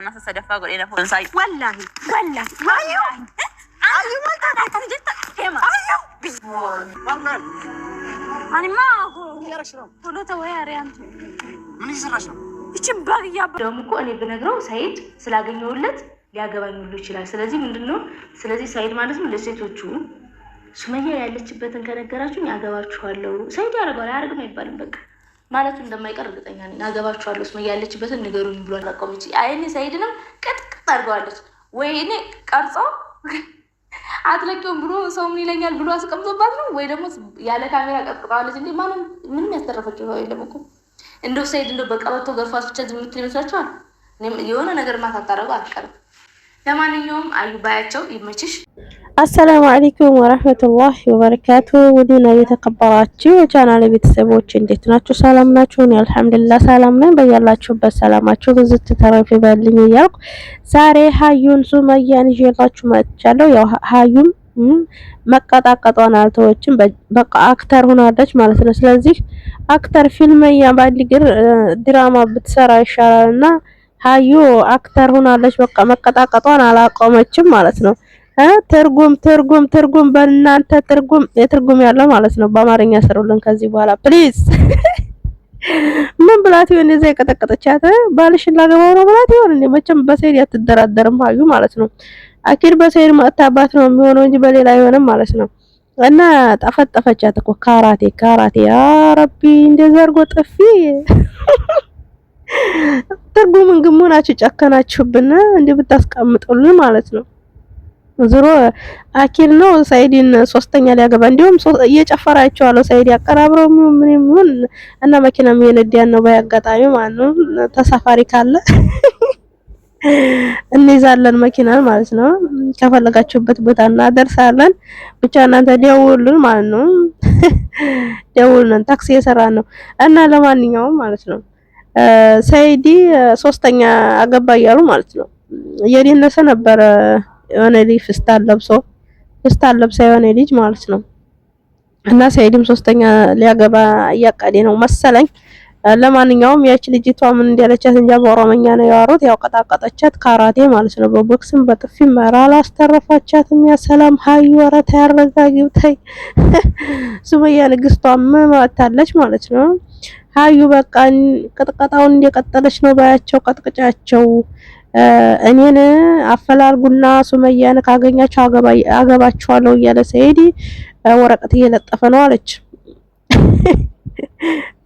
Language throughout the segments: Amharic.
الناس صدفة قول إنا فون ساي والله أيوه ما تعرف جبت كيما أيوه أنا ما أقول يا رشرم قولوا تويا ريانت من يصير رشرم يشبه يا دوم እኮ እኔ ብነግረው ሳይድ ስላገኘውለት ሊያገባኝ ሁሉ ይችላል። ስለዚህ ምንድነው ስለዚህ ሳይድ ማለት ነው ለሴቶቹ ሱመያ ያለችበትን ከነገራችሁ ያገባችኋለሁ ሳይድ ያረጋው ያረጋም አይባልም በቃ ማለት እንደማይቀር እርግጠኛ ነኝ። አገባችኋለሁ ሱመያ ያለችበትን ንገሩኝ ብሏል። አቆምጪ አይኔ ሳይድንም ቅጥቅጥ አድርገዋለች ወይ እኔ ቀርጾ አትለቀውም ብሎ ሰው ምን ይለኛል ብሎ አስቀምጦባት ነው ወይ ደግሞ ያለ ካሜራ ቀጥቅጣለች እንዴ ማለት ምንም ያስተረፈችው ነው የለም እኮ እንደው ሳይድ እንደው በቀበቶ ገርፋስ ብቻ ዝም ብትል ይመስላችኋል? የሆነ ነገር ማታጣረው አትቀርም። ለማንኛውም አዩ ባያቸው ይመችሽ። አሰላሙ አለይኩም ወራህመቱላሂ ወበረካቱ። ውድና የተከበራችሁ የቻናሌ ቤተሰቦች እንዴት ናችሁ? ሰላም ናችሁ? እኔ አልሐምዱሊላህ ሰላም ነኝ። በያላችሁበት ሰላማችሁ ብዙ ተተረፈ ይበልኝ እያልኩ ዛሬ ሀዩን ሱመያን ይዤላችሁ መጥቻለሁ። ያው ሀዩም መቀጣቀጧን አልተወችም። በቃ አክተር ሆናለች ማለት ነው። ስለዚህ አክተር ፊልምያ ባንድ ግር ድራማ ብትሰራ ይሻላልና ሀዩ አክተር ሆናለች። በቃ መቀጣቀጧን አላቆመችም ማለት ነው። ትርጉም በእናንተ ትርጉም ያለው ማለት ነው። በአማርኛ ሰሩልን ከዚህ በኋላ ፕሊዝ። ምን ብላት ይሆን እዛ የቀጠቀጠቻት? ባልሽን ላገባው ነው ብላት ይሆን እንዴ? መቼም በሰይድ አትደራደርም ሀዩ ማለት ነው። አኪድ በሰይድ ማጣባት ነው የሚሆነው እንጂ በሌላ አይሆንም ማለት ነው። እና ጠፈጠፈቻት እኮ ካራቴ ያ ረቢ እንደዛ አድርጎ ጥፊ። ትርጉምን ግሙናችሁ ጨከናችሁብን እንዴ ብታስቀምጡልን ማለት ነው። ዙሮ አኪል ነው ሳይድን ሶስተኛ ሊያገባ እንዲሁም እየጨፈራቸዋለሁ ሳይድ ያቀራብረው ምን እና መኪናም የነዲያን ነው በያጋጣሚ ማለት ነው። ተሳፋሪ ካለ እንይዛለን መኪና ማለት ነው። ከፈለጋችሁበት ቦታ እናደርሳለን። ብቻ እናንተ ደውሉልን ማለት ነው። ደውሉልን ታክሲ እየሰራን ነው። እና ለማንኛውም ማለት ነው ሳይዲ ሶስተኛ አገባ እያሉ ማለት ነው። የደነሰ ነበር የሆነ ልጅ ፍስታን ለብሳ የሆነ ልጅ ማለት ነው። እና ሳይድም ሶስተኛ ሊያገባ እያቀደ ነው መሰለኝ። ለማንኛውም ያቺ ልጅቷ ምን እንዲያለቻት እንጃ በኦሮምኛ ነው ያወሩት። ያው ቀጣቀጠቻት ካራቴ ማለት ነው። በቦክስም በጥፊም መራል አስተረፋቻትም። ያ ሰላም ሀዩ ወራታ ያረጋጊው ታይ ሱመያ ንግስቷም ማታለች ማለት ነው። ሀዩ በቃ ቅጥቅጣውን እንደቀጠለች ነው። ባያቸው ቀጥቅጫቸው እኔን አፈላልጉና ሱመያን ካገኛቸው አገባችኋለሁ እያለ ሰይድ ወረቀት እየለጠፈ ነው አለች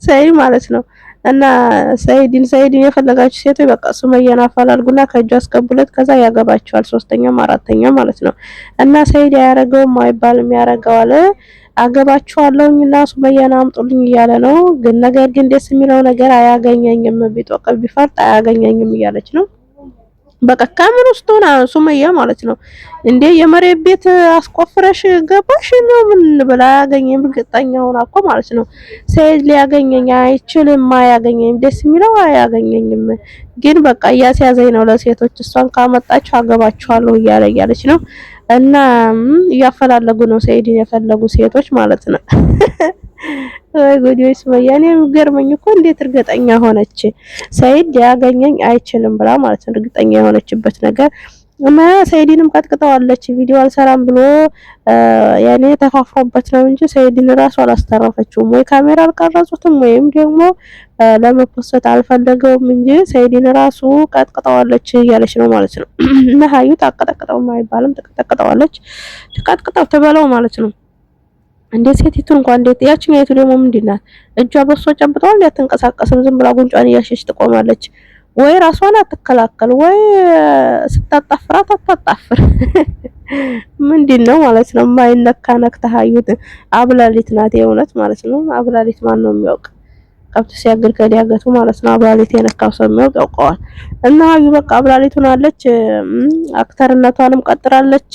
ሰይድ ማለት ነው። እና ሰይድን የፈለጋችሁ ሴቶች በቃ ሱመያን አፈላልጉና ከእጁ አስቀቡለት ከዛ ያገባችኋል ሶስተኛም አራተኛም ማለት ነው። እና ሰይድ ያረጋውም አይባልም ያረጋዋል። አገባችኋለሁና ሱመያን አምጡልኝ እያለ ነው። ግን ነገር ግን ደስ የሚለው ነገር አያገኘኝም ቢጦቅ ቢፈርጥ አያገኘኝም እያለች ነው። በቃ ካሜራ ውስጥ ሆና ሱመያ ማለት ነው እንዴ የመሬት ቤት አስቆፍረሽ ገባሽ ነው ምን ብላ ያገኘኝ እርግጠኛው ሆና እኮ ማለት ነው። ሰይድ ሊያገኘኝ አይችልም አያገኘኝም ደስ የሚለው አያገኘኝም ግን በቃ እያስያዘኝ ነው ለሴቶች እሷን ካመጣችሁ አገባችኋለሁ እያለች ነው። እና እያፈላለጉ ነው ሰይድን የፈለጉ ሴቶች ማለት ነው። ወይ ጎዲዮስ ወያኔ ገርመኝ እኮ እንዴት እርግጠኛ ሆነች ሰይድ ሊያገኘኝ አይችልም ብላ ማለት ነው። እርግጠኛ የሆነችበት ነገር እና ሰይድንም ቀጥቅጣዋለች። ቪዲዮ አልሰራም ብሎ ያኔ ተፋፍሮበት ነው እንጂ ሰይድን ራሱ አላስተረፈችውም። ወይ ካሜራ አልቀረጹትም ወይም ደግሞ ለመፖስት አልፈለገውም እንጂ ሰይድን ራሱ ቀጥቅጣዋለች እያለች ነው ማለት ነው። እና ሀዩ ታቀጠቅጠው አይባልም ተቀጥቅጣዋለች። ተቀጥቅጣው ተበላው ማለት ነው። እንዴት ሴቲቱ እንኳን እንዴት ያቺኛይቱ ደግሞ ምንድናት? እጇ በሷ ጨብጠው እንዴት አትንቀሳቀስም? ዝም ብላ ጉንጯን እያሸሽ ትቆማለች። ወይ ራሷን አትከላከል ወይ ስታጣፍራት አታጣፍር። ምንድነው ማለት ነው? ማይነካ ነክታ ሀዩት አብላሊት ናት የእውነት ማለት ነው። አብላሊት ማን ነው የሚያውቅ? ከብት ሲያገር ከዲያገቱ ማለት ነው። አብላሊት የነካው ሰው የሚያውቅ ያውቀዋል። እና ሀዩ በቃ አብላሊት ሆናለች። አክተርነቷንም ቀጥራለች።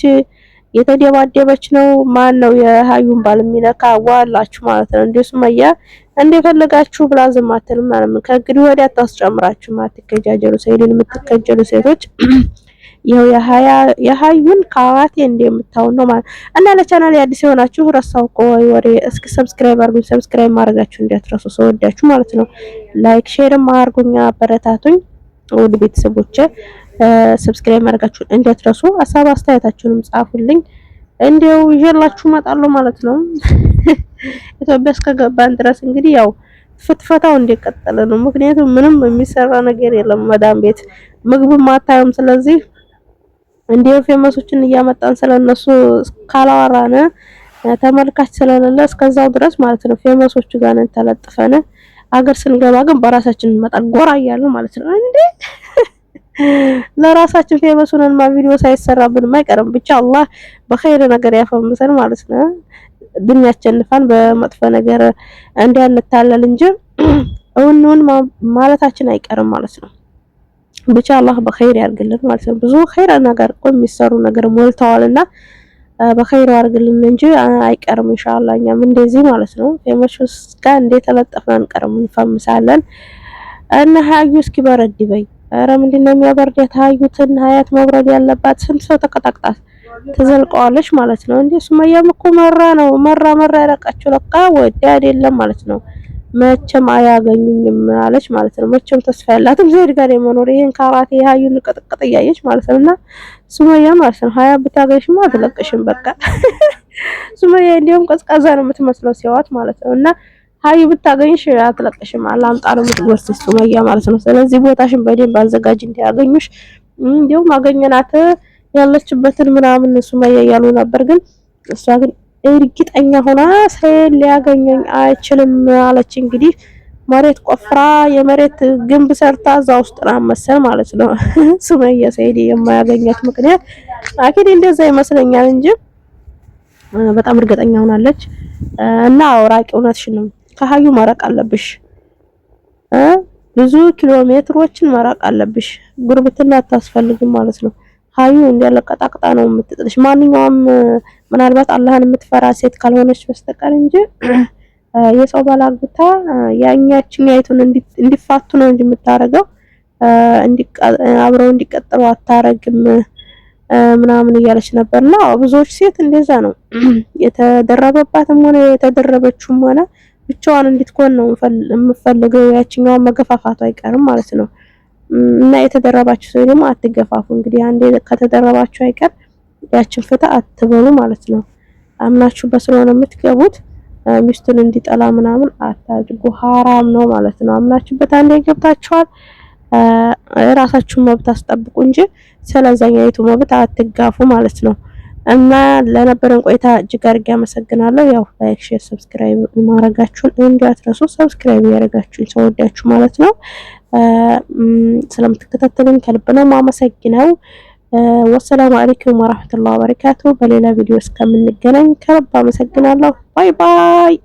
የተደባደበች ነው። ማን ነው የሀዩን ባል የሚነካ ዋላችሁ ማለት ነው። እንዴ ሱመያ እንደፈለጋችሁ ብላ ዝም አትልም ማለት ነው። ከእንግዲህ ወዲያ አታስጨምራችሁ ማትከጃጀሉ ሰይድን የምትከጀሉ ሴቶች ይሄው የሀዩን ካራቴ እንደምታው ነው ማለት እና ለቻናል አዲስ የሆናችሁ ረሳው እኮ ወሬ እስኪ ሰብስክራይብ አድርጉኝ። ሰብስክራይብ ማድረጋችሁ እንዳትረሱ ሰውዳችሁ ማለት ነው። ላይክ ሼር ማድርጉኛ አበረታቱኝ ውድ ቤተሰቦቼ። ሰብስክራይብ ማድረጋችሁን እንዳትረሱ። ሀሳብ አስተያየታችሁንም ጻፉልኝ። እንዲያው ይዤላችሁ እመጣለሁ ማለት ነው። ኢትዮጵያ እስከገባን ድረስ እንግዲህ ያው ፍትፈታው እንደቀጠለ ነው። ምክንያቱም ምንም የሚሰራ ነገር የለም መዳም ቤት ምግብም አታዩም። ስለዚህ እንዲሁ ፌመሶችን እያመጣን ስለነሱ ካላወራን ተመልካች ስለሌለ እስከዛው ድረስ ማለት ነው ፌመሶቹ ጋር ነን ተለጥፈን። አገር ስንገባ ግን በራሳችን እንመጣ ጎራ እያልን ማለት ነው እንዴ ለራሳችን ፌመስ ሆነንማ ቪዲዮ ሳይሰራብን አይቀርም። ብቻ አላህ በኸይር ነገር ያፈምሰን ማለት ነው። ዱንያችንን በመጥፎ ነገር እንዳንታለል እንጂ እውን ማለታችን አይቀርም ማለት ነው። ብቻ አላህ በኸይር ያርግልን ማለት ነው። ብዙ ኸይር ነገር እኮ የሚሰሩ ነገር ሞልተዋልና በኸይር ያርግልን እንጂ አይቀርም ኢንሻአላህ። እኛም እንደዚህ ማለት ነው ፌመስ ጋር እንደተለጠፈን አንቀርም እንፈምሳለን። እና ሀዩ እስኪ በረድ በይ። ኧረ ምንድነው የሚያበርዳት? ሀዩትን ሀያት መብረድ ያለባት ስንት ሰው ተቀጣቅጣት ተዘልቀዋለች ማለት ነው። እንዴ ሱመያም እኮ መራ ያለቃቸው ለካ ወዲ አይደለም ማለት ነው። መቼም አያገኙኝም አለች ማለት ነው። መቼም ተስፋ ያላትም ዘይድ ጋር የመኖር ይሄን ካራቴ ሀዩን ቅጥቅጥ እያየች ማለት ነውና ሱመያ ማለት ነው ሀያ ብታገኝሽማ አትለቅሽም በቃ። ሱመያ እንዲያውም ቀዝቃዛ ነው የምትመስለው ሲያዋት ማለት ነውና ሀዩ ብታገኝሽ አትለቅሽም። አላምጣ ነው የምትወስድ ሱመያ ማለት ነው። ስለዚህ ቦታሽን በደንብ አዘጋጅ እንዲያገኙሽ። እንዲያውም አገኘናት ያለችበትን ምናምን ሱመያ እያሉ ነበር። ግን እሷ ግን እርግጠኛ ሆና ሰይድ ሊያገኘኝ አይችልም አለች። እንግዲህ መሬት ቆፍራ የመሬት ግንብ ሰርታ እዛ ውስጥ መሰል ማለት ነው ሱመያ ሰይድ የማያገኛት ምክንያት አኪድ እንደዛ ይመስለኛል እንጂ በጣም እርግጠኛ ሆናለች። እና አውራቂ እውነትሽን ነው። ከሀዩ መራቅ አለብሽ። ብዙ ኪሎ ሜትሮችን መራቅ አለብሽ። ጉርብትና አታስፈልግም ማለት ነው። ሀዩ እንዲያለቀጣቅጣ ነው የምትጥልሽ። ማንኛውም ምናልባት አላህን የምትፈራ ሴት ካልሆነች በስተቀር እንጂ የሰው ባል አግብታ ያኛችኛይቱን እንዲፋቱ ነው እንጂ የምታረገው አብረው እንዲቀጥሉ አታረግም ምናምን እያለች ነበርና ብዙዎች ሴት እንደዛ ነው የተደረበባትም ሆነ የተደረበችውም ሆነ ብቻዋን እንድትኮን ነው የምፈልገው። ያችኛዋን መገፋፋቱ አይቀርም ማለት ነው። እና የተደረባችሁ ሰው ደግሞ አትገፋፉ። እንግዲህ አንዴ ከተደረባችሁ አይቀር ያችን ፍታ አትበሉ ማለት ነው። አምናችሁበት ስለሆነ የምትገቡት ሚስቱን እንዲጠላ ምናምን አታድርጉ፣ ሐራም ነው ማለት ነው። አምናችሁበት አንዴ ገብታችኋል፣ ራሳችሁን መብት አስጠብቁ እንጂ ስለዛኛይቱ መብት አትጋፉ ማለት ነው። እና ለነበረን ቆይታ እጅግ አድርጌ አመሰግናለሁ። ያው ላይክ፣ ሼር፣ ሰብስክራይብ ማድረጋችሁን እንዳትረሱ። ሰብስክራይብ ያደረጋችሁን ሰው ወዳችሁ ማለት ነው። ስለምትከታተሉኝ ከልብ ነው የማመሰግነው። ወሰላሙ አለይኩም ወራህመቱላሂ ወበረካቱ። በሌላ ቪዲዮ እስከምንገናኝ ከልብ አመሰግናለሁ። ባይ ባይ።